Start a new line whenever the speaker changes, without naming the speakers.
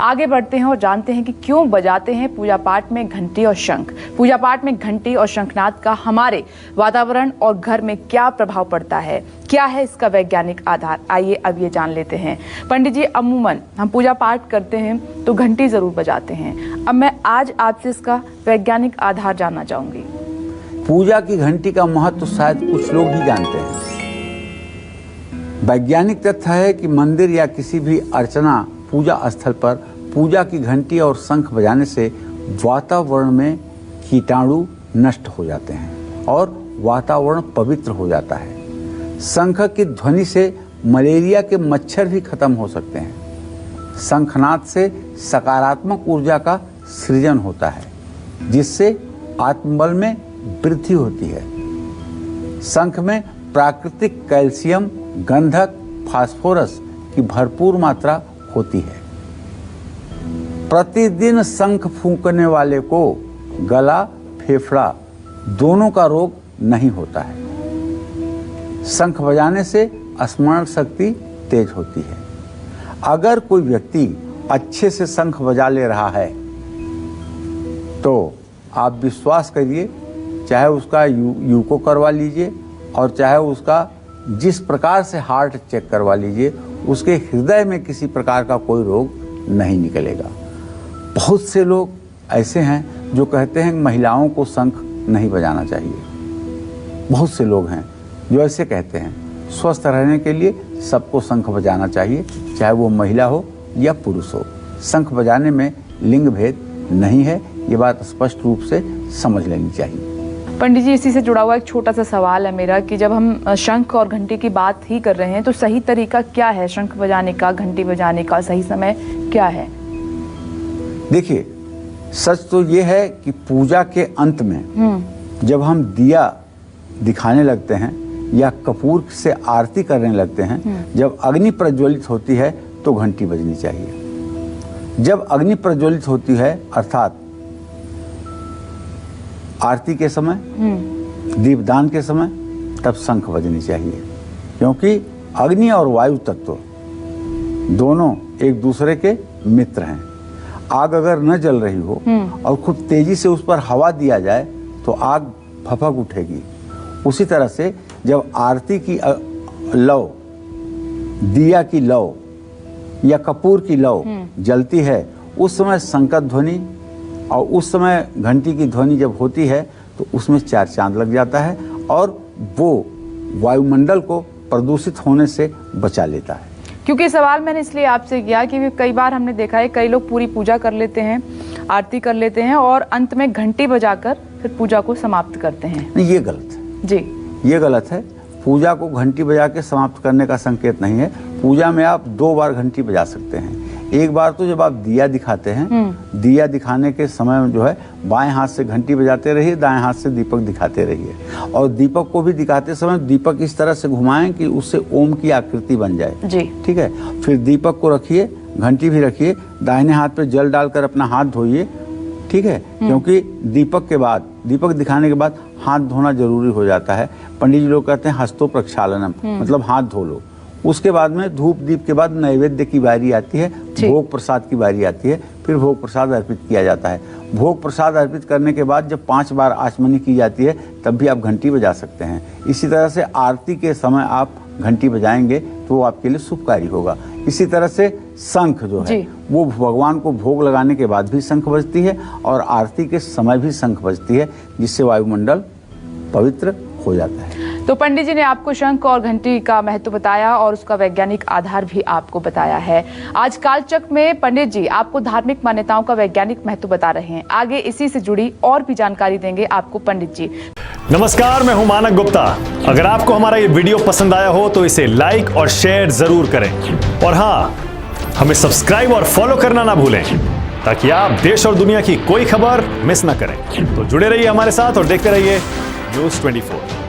आगे बढ़ते हैं और जानते हैं कि क्यों बजाते हैं पूजा पाठ में घंटी और शंख। पूजा पाठ में घंटी और शंखनाद का हमारे वातावरण और घर में क्या प्रभाव पड़ता है, क्या है इसका वैज्ञानिक आधार, आइए अब ये जान लेते हैं। पंडित जी, अमूमन हम पूजा पाठ करते हैं तो घंटी जरूर बजाते हैं। अब मैं आज आपसे इसका वैज्ञानिक आधार जानना चाहूंगी।
पूजा की घंटी का महत्व तो शायद कुछ लोग ही जानते हैं। वैज्ञानिक तथ्य है कि मंदिर या किसी भी अर्चना पूजा स्थल पर पूजा की घंटी और शंख बजाने से वातावरण में कीटाणु नष्ट हो जाते हैं और वातावरण पवित्र हो जाता है। शंख की ध्वनि से मलेरिया के मच्छर भी खत्म हो सकते हैं। शंखनाद से सकारात्मक ऊर्जा का सृजन होता है, जिससे आत्मबल में वृद्धि होती है। शंख में प्राकृतिक कैल्शियम, गंधक, फास्फोरस की भरपूर मात्रा होती है। प्रतिदिन शंख फूंकने वाले को गला, फेफड़ा दोनों का रोग नहीं होता है। शंख बजाने से स्मरण शक्ति तेज होती है। अगर कोई व्यक्ति अच्छे से शंख बजा ले रहा है तो आप विश्वास करिए, चाहे उसका यूको करवा लीजिए और चाहे उसका जिस प्रकार से हार्ट चेक करवा लीजिए, उसके हृदय में किसी प्रकार का कोई रोग नहीं निकलेगा। बहुत से लोग ऐसे हैं जो कहते हैं कि महिलाओं को शंख नहीं बजाना चाहिए। बहुत से लोग हैं जो ऐसे कहते हैं। स्वस्थ रहने के लिए सबको शंख बजाना चाहिए, चाहे वो महिला हो या पुरुष हो। शंख बजाने में लिंग भेद नहीं है, ये बात स्पष्ट रूप से समझ लेनी चाहिए।
पंडित जी, इसी से जुड़ा हुआ एक छोटा सा सवाल है मेरा कि जब हम शंख और घंटी की बात ही कर रहे हैं तो सही तरीका क्या है शंख बजाने का, घंटी बजाने का सही समय क्या है?
देखिए, सच तो ये है कि पूजा के अंत में जब हम दिया दिखाने लगते हैं या कपूर से आरती करने लगते हैं, जब अग्नि प्रज्वलित होती है तो घंटी बजनी चाहिए। जब अग्नि प्रज्वलित होती है अर्थात आरती के समय, दीपदान के समय, तब शंख बजनी चाहिए। क्योंकि अग्नि और वायु तत्व दोनों एक दूसरे के मित्र हैं। आग अगर न जल रही हो और खूब तेजी से उस पर हवा दिया जाए तो आग भभक उठेगी। उसी तरह से जब आरती की लौ, दिया की लौ या कपूर की लौ जलती है, उस समय शंख ध्वनि और उस समय घंटी की ध्वनि जब होती है तो उसमें चार चांद लग जाता है और वो वायुमंडल को प्रदूषित होने से बचा लेता है।
क्योंकि सवाल मैंने इसलिए आपसे किया कि कई बार हमने देखा है कई लोग पूरी पूजा कर लेते हैं, आरती कर लेते हैं और अंत में घंटी बजाकर फिर पूजा को समाप्त करते हैं।
नहीं, ये गलत है
जी,
ये गलत है। पूजा को घंटी बजा के समाप्त करने का संकेत नहीं है। पूजा में आप 2 बार घंटी बजा सकते हैं। एक बार तो जब आप दिया दिखाते हैं, दिया दिखाने के समय में जो है बाएं हाथ से घंटी बजाते रहिए, दाएं हाथ से दीपक दिखाते रहिए और दीपक को भी दिखाते समय दीपक इस तरह से घुमाएं कि उससे ओम की आकृति बन जाए
जी।
ठीक है। फिर दीपक को रखिए, घंटी भी रखिए, दाहिने हाथ पे जल डालकर अपना हाथ धोइए, ठीक है। क्योंकि दीपक के बाद, दीपक दिखाने के बाद हाथ धोना जरूरी हो जाता है। पंडित जी लोग कहते हैं हस्तो प्रक्षालनम, मतलब हाथ धो लो। उसके बाद में धूप दीप के बाद नैवेद्य की बारी आती है, भोग प्रसाद की बारी आती है, फिर भोग प्रसाद अर्पित किया जाता है। भोग प्रसाद अर्पित करने के बाद जब 5 बार आचमनी की जाती है तब भी आप घंटी बजा सकते हैं। इसी तरह से आरती के समय आप घंटी बजाएंगे तो वो आपके लिए शुभकारी होगा। इसी तरह से शंख जो है वो भगवान को भोग लगाने के बाद भी शंख बजती है और आरती के समय भी शंख बजती है, जिससे वायुमंडल पवित्र हो जाता है।
तो पंडित जी ने आपको शंख और घंटी का महत्व बताया और उसका वैज्ञानिक आधार भी आपको बताया है। आज कालचक्र में पंडित जी आपको धार्मिक मान्यताओं का वैज्ञानिक महत्व बता रहे हैं। आगे इसी से जुड़ी और भी जानकारी देंगे आपको पंडित जी।
नमस्कार, मैं हूं मानक गुप्ता। अगर आपको हमारा ये वीडियो पसंद आया हो तो इसे लाइक और शेयर जरूर करें और हाँ, हमें सब्सक्राइब और फॉलो करना ना भूलें ताकि आप देश और दुनिया की कोई खबर मिस ना करें। तो जुड़े रहिए हमारे साथ और देखते रहिए News 24।